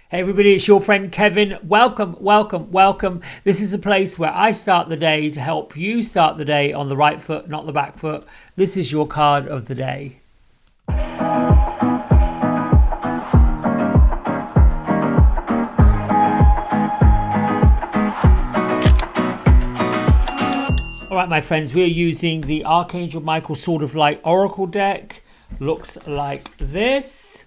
Hey everybody, it's your friend Kevin. Welcome, welcome, welcome. This is a place where I start the day to help you start the day on the right foot, not the back foot. This is your card of the day. All right, my friends, we're using the Archangel Michael Sword of Light Oracle deck. Looks like this,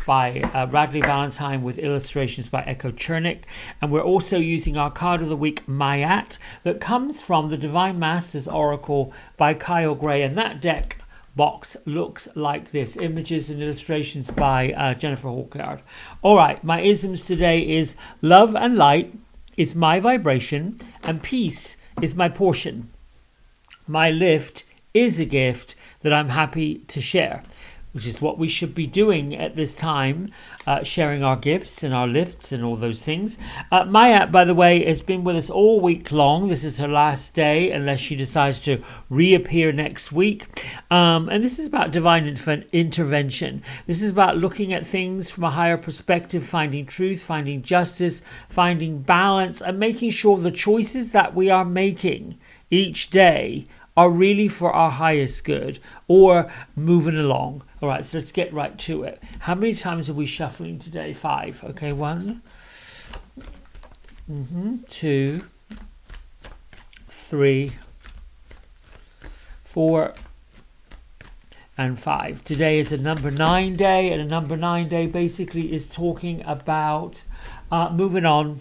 by Radley Valentine, with illustrations by Echo Chernik. And we're also using our card of the week, Mayat, that comes from the Divine Masters Oracle by Kyle Gray. And that deck box looks like this. Images and illustrations by Jennifer Hawkyard. All right, my isms today is love and light is my vibration, and peace is my portion. My lift is a gift that I'm happy to share, which is what we should be doing at this time, sharing our gifts and our lifts and all those things. Maya, by the way, has been with us all week long. This is her last day, unless she decides to reappear next week. And this is about divine intervention. This is about looking at things from a higher perspective, finding truth, finding justice, finding balance, and making sure the choices that we are making each day are really for our highest good, or moving along. All right, so let's get right to it. How many times are we shuffling today? 5. Okay, 1, 2, 3, 4, and 5. Today is a number 9 day, and a number 9 day basically is talking about moving on.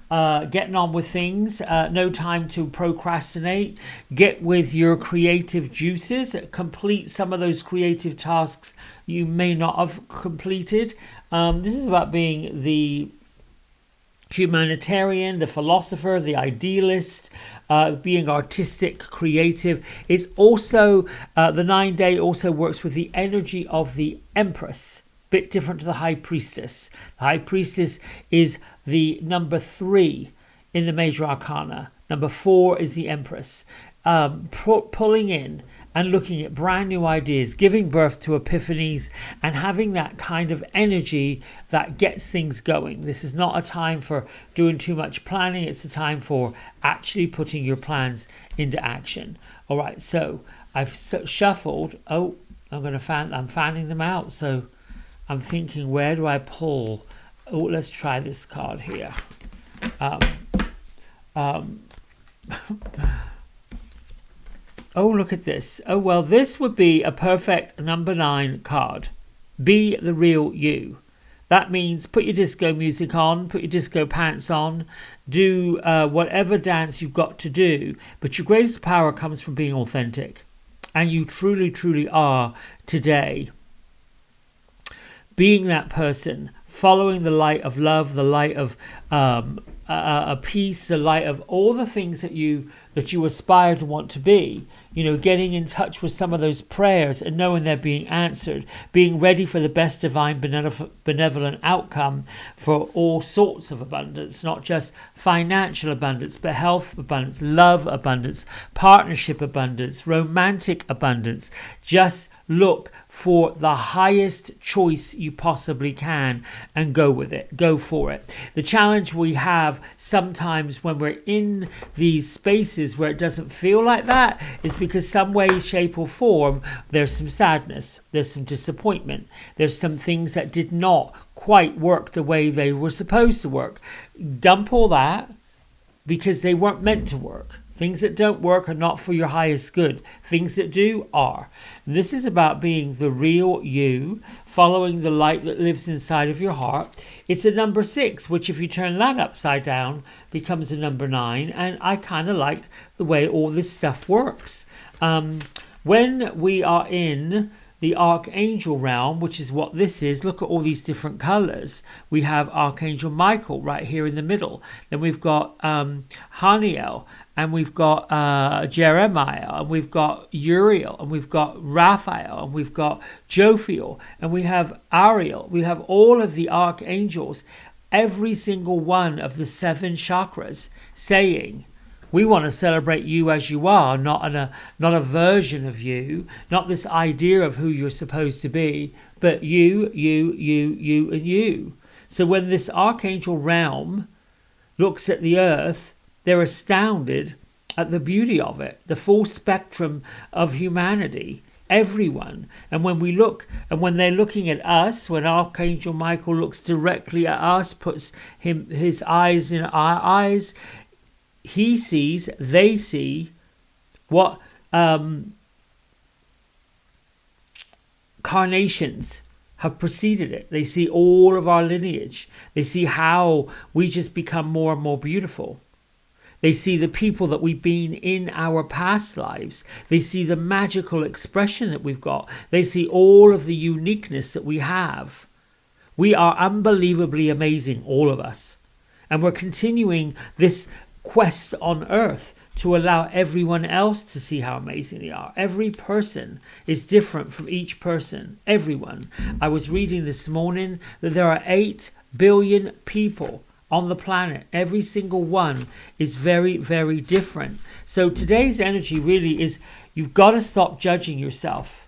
Getting on with things, no time to procrastinate. Get with your creative juices, complete some of those creative tasks you may not have completed. This is about being the humanitarian, the philosopher, the idealist, being artistic, creative. It's also, the 9 day also works with the energy of the Empress. Bit different to the High Priestess. The High Priestess is the number 3 in the Major Arcana. Number 4 is the Empress. Pulling in and looking at brand new ideas, giving birth to epiphanies, and having that kind of energy that gets things going. This is not a time for doing too much planning. It's a time for actually putting your plans into action. All right, so I've shuffled. Oh, I'm fanning them out. So I'm thinking, where do I pull? Oh, let's try this card here. Oh, look at this. Oh, well, this would be a perfect number 9 card. Be the real you. That means put your disco music on, put your disco pants on, do whatever dance you've got to do. But your greatest power comes from being authentic. And you truly, truly are today. Being that person, following the light of love, the light of peace, the light of all the things that you aspire to want to be. You know, getting in touch with some of those prayers and knowing they're being answered, being ready for the best divine benevolent outcome for all sorts of abundance, not just financial abundance, but health abundance, love abundance, partnership abundance, romantic abundance. Just look for the highest choice you possibly can and go with it. Go for it. The challenge we have sometimes when we're in these spaces where it doesn't feel like that is because some way, shape or form, there's some sadness, there's some disappointment, there's some things that did not quite work the way they were supposed to work. Dump all that because they weren't meant to work. Things that don't work are not for your highest good. Things that do are. And this is about being the real you, following the light that lives inside of your heart. It's a number 6, which if you turn that upside down, becomes a number 9. And I kind of like the way all this stuff works. When we are in the Archangel realm, which is what this is, look at all these different colors. We have Archangel Michael right here in the middle. Then we've got Haniel, and we've got Jeremiah, and we've got Uriel, and we've got Raphael, and we've got Jophiel, and we have Ariel. We have all of the archangels, every single one of the 7 chakras saying, we want to celebrate you as you are, not a version of you, not this idea of who you're supposed to be, but you, and you. So when this archangel realm looks at the earth, they're astounded at the beauty of it, the full spectrum of humanity, everyone. And when we look, and when they're looking at us, when Archangel Michael looks directly at us, puts his eyes in our eyes, he sees, they see what carnations have preceded it. They see all of our lineage. They see how we just become more and more beautiful. They see the people that we've been in our past lives. They see the magical expression that we've got. They see all of the uniqueness that we have. We are unbelievably amazing, all of us. And we're continuing this quest on earth to allow everyone else to see how amazing they are. Every person is different from each person. Everyone. I was reading this morning that there are 8 billion people on the planet. Every single one is very, very different. So today's energy really is, you've got to stop judging yourself.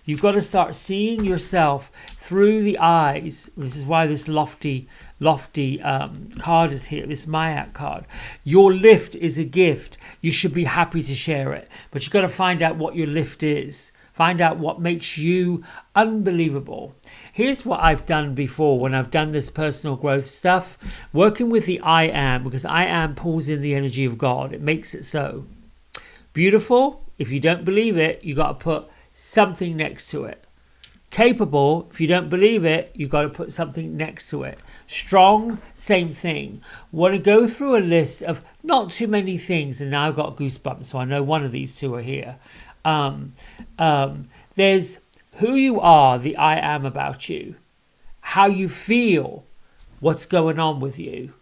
You've got to start seeing yourself through the eyes. This is why this lofty card is here, this Mayak card. Your lift is a gift. You should be happy to share it. But you've got to find out what your lift is. Find out what makes you unbelievable. Here's what I've done before when I've done this personal growth stuff. Working with the I am, because I am pulls in the energy of God. It makes it so. Beautiful. If you don't believe it, you got to put something next to it. Capable. If you don't believe it, you got to put something next to it. Strong. Same thing. Want to go through a list of not too many things, and now I've got goosebumps, so I know one of these two are here. There's who you are, the I am about you, how you feel, what's going on with you,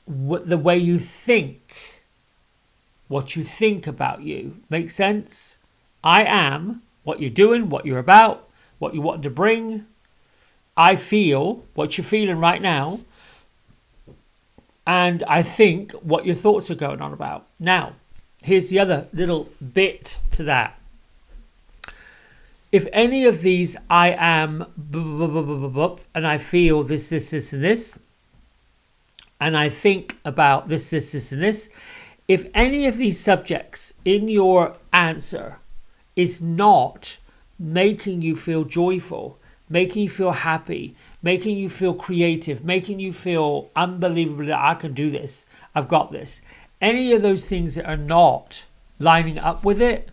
the way you think, what you think about you. Make sense? I am, what you're doing, what you're about, what you want to bring. I feel, what you're feeling right now. And I think, what your thoughts are going on about. Now, here's the other little bit to that. If any of these I am and I feel this, and this, and I think about this, and this, if any of these subjects in your answer is not making you feel joyful, making you feel happy, making you feel creative, making you feel unbelievable that I can do this, I've got this, any of those things that are not lining up with it,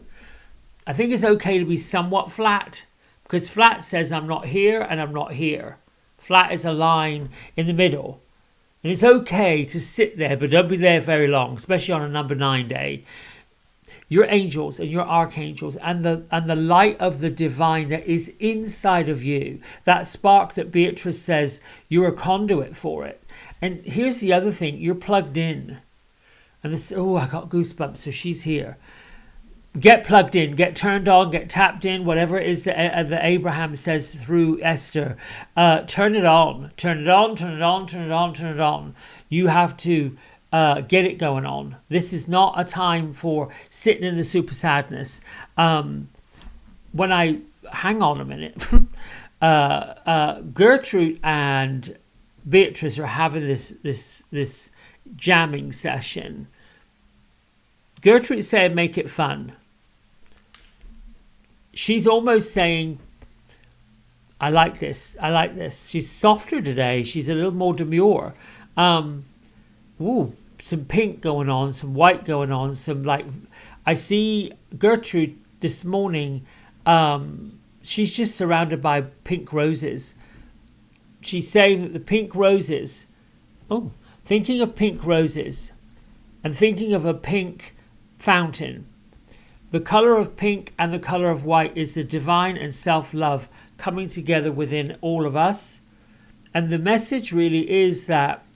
I think it's okay to be somewhat flat, because flat says I'm not here and I'm not here. Flat is a line in the middle. And it's okay to sit there, but don't be there very long, especially on a number 9 day. Your angels and your archangels and the light of the divine that is inside of you, that spark that Beatrice says, you're a conduit for it. And here's the other thing, you're plugged in. And this, oh, I got goosebumps, so she's here. Get plugged in, get turned on, get tapped in, whatever it is that Abraham says through Esther. Turn it on, turn it on, turn it on, turn it on, turn it on. You have to get it going on. This is not a time for sitting in the super sadness. When I, hang on a minute, Gertrude and Beatrice are having this jamming session. Gertrude said, make it fun. She's almost saying, I like this. I like this. She's softer today. She's a little more demure. Ooh, some pink going on, some white going on, some like, I see Gertrude this morning. She's just surrounded by pink roses. She's saying that the pink roses, thinking of pink roses and thinking of a pink fountain. The color of pink and the color of white is the divine and self-love coming together within all of us. And the message really is that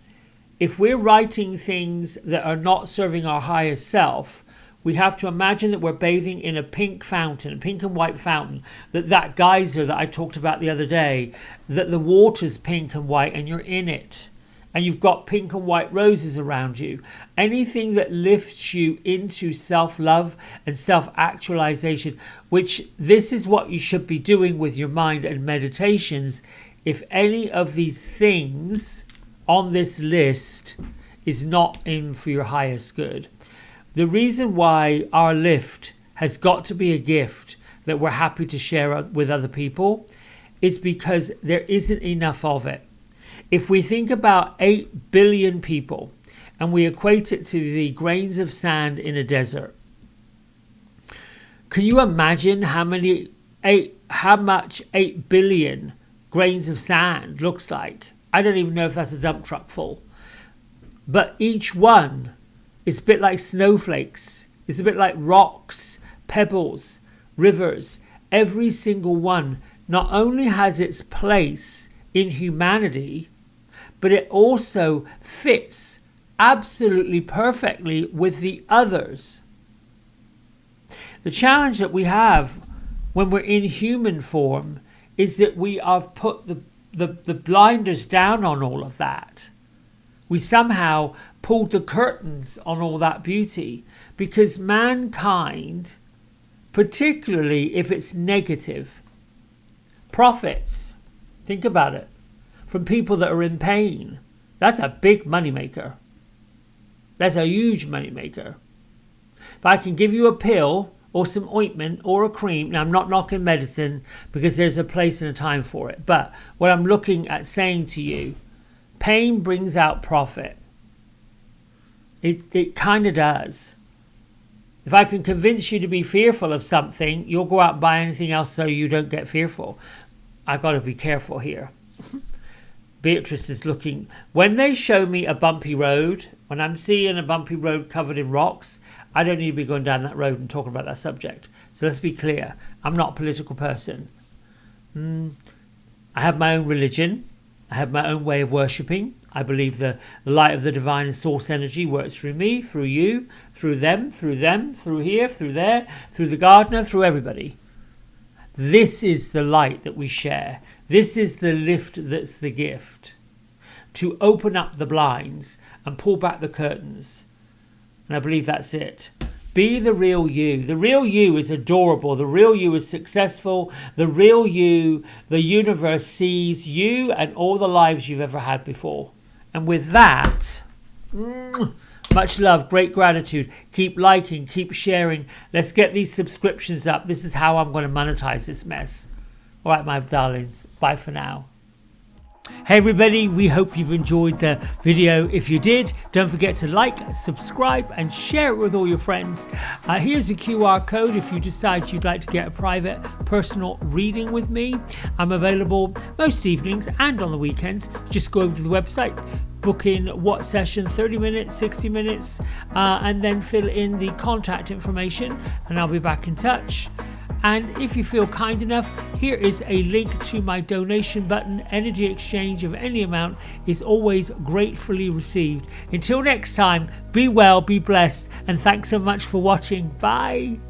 if we're writing things that are not serving our highest self, we have to imagine that we're bathing in a pink fountain, a pink and white fountain, that geyser that I talked about the other day, that the water's pink and white and you're in it. And you've got pink and white roses around you. Anything that lifts you into self-love and self-actualization, which this is what you should be doing with your mind and meditations, if any of these things on this list is not in for your highest good. The reason why our lift has got to be a gift that we're happy to share with other people is because there isn't enough of it. If we think about 8 billion people and we equate it to the grains of sand in a desert, can you imagine how much 8 billion grains of sand looks like? I don't even know if that's a dump truck full. But each one is a bit like snowflakes. It's a bit like rocks, pebbles, rivers. Every single one not only has its place in humanity, but it also fits absolutely perfectly with the others. The challenge that we have when we're in human form is that we have put the blinders down on all of that. We somehow pulled the curtains on all that beauty because mankind, particularly if it's negative, profits, think about it, from people that are in pain. That's a big moneymaker. That's a huge moneymaker. If I can give you a pill or some ointment or a cream, now I'm not knocking medicine because there's a place and a time for it, but what I'm looking at saying to you, pain brings out profit. It kind of does. If I can convince you to be fearful of something, you'll go out and buy anything else so you don't get fearful. I've got to be careful here. Beatrice is looking. When they show me a bumpy road, when I'm seeing a bumpy road covered in rocks, I don't need to be going down that road and talking about that subject. So let's be clear. I'm not a political person. I have my own religion. I have my own way of worshipping. I believe the light of the divine and source energy works through me, through you, through them, through here, through there, through the gardener, through everybody. This is the light that we share. This is the lift that's the gift. To open up the blinds and pull back the curtains. And I believe that's it. Be the real you. The real you is adorable. The real you is successful. The real you, the universe sees you and all the lives you've ever had before. And with that, much love, great gratitude. Keep liking, keep sharing. Let's get these subscriptions up. This is how I'm going to monetize this mess. All right, my darlings. Bye for now. Hey everybody, we hope you've enjoyed the video. If you did, don't forget to like, subscribe and share it with all your friends. Here's a QR code if you decide you'd like to get a private personal reading with me. I'm available most evenings and on the weekends. Just go over to the website, book in what session, 30 minutes, 60 minutes, and then fill in the contact information and I'll be back in touch. And if you feel kind enough, here is a link to my donation button. Energy exchange of any amount is always gratefully received. Until next time, be well, be blessed, and thanks so much for watching. Bye.